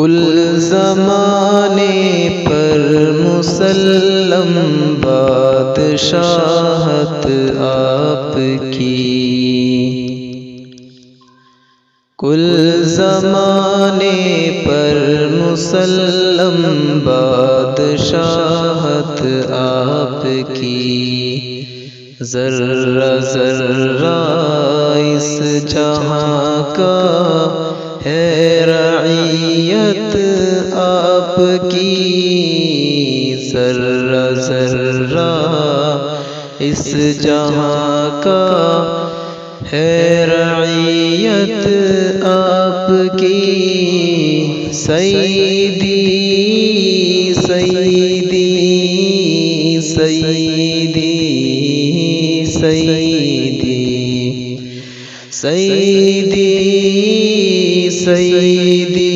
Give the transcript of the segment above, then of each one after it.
کل زمانے پر مسلم بادشاہت آپ کی، کل زمانے پر مسلم بادشاہت آپ کی، ذرہ ذرہ اس جہاں کا ہے رعیت آپ کی، ذرہ ذرہ اس جہاں کا ہے رعیت آپ کی، سیدی سیدی سیدی سیدی سیدی سیدی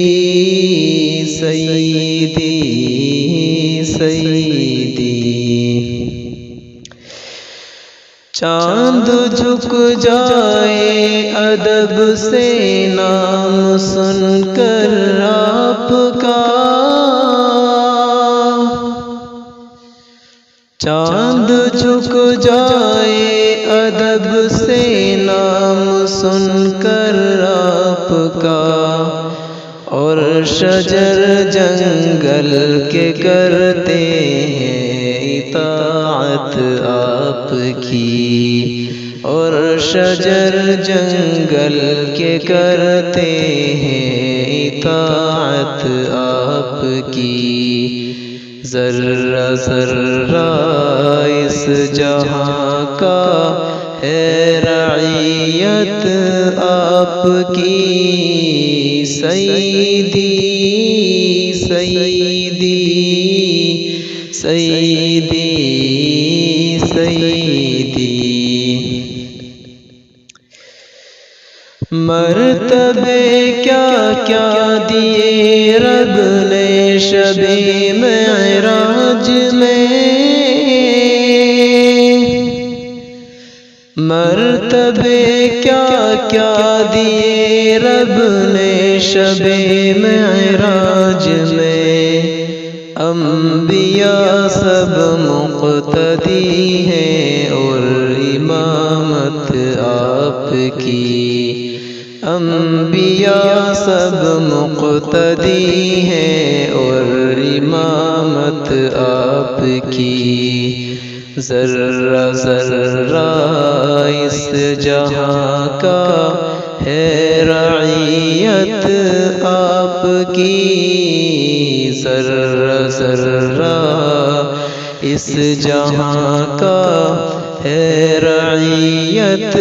سیدی سیدی، چاند جھک جائے ادب سے نام سن کر آپ کا، چاند جھک جائے ادب سے نام سن کر آپ کا، اور شجر جنگل کے کرتے ہیں اطاعت آپ کی، اور شجر جنگل کے کرتے ہیں اطاعت آپ کی، ذرہ ذرہ اس جہاں کا ہے رعیت آپ کی، سیدی سیدی سیدی سیدی، مرتبے کیا کیا دیے رب نے شب معراج میں، مرتبے کیا کیا دیے رب نے شب معراج میں، انبیاء سب مقتدی ہیں اور امامت آپ کی، انبیاء سب مقتدی ہیں اور امامت آپ کی، ذرہ ذرہ اس جہاں کا ہے رعیت آپ کی، ذرہ ذرہ اس جہاں کا ہے رعیت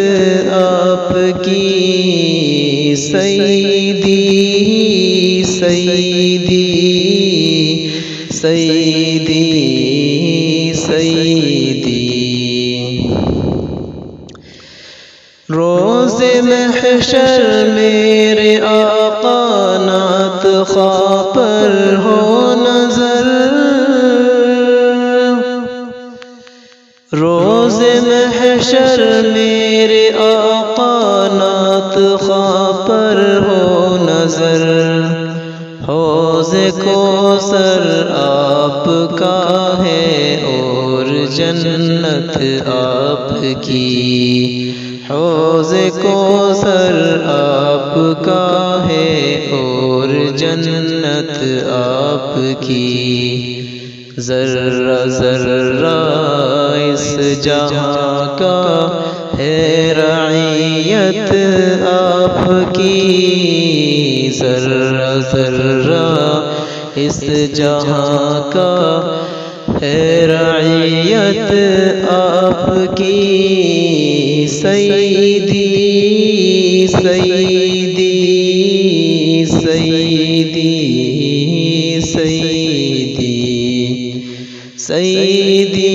آپ کی، سیدی سیدی سیدی سیدی، روز محشر میرے آقا نعت خواہ پر ہو نظر، روز محشر میرے آقا نعت خواہ پر ہو نظر، حوض کوثر آپ کا ہے اور جنت آپ کی، حوض کوثر آپ کا ہے اور جنت آپ کی، ذرہ ذرہ اس جہاں کا ہے رعیت آپ کی، ذرہ ذرہ اس جہاں کا ہے رعیت آپ کی، سیدی سیدی سیدی سیدی سیدی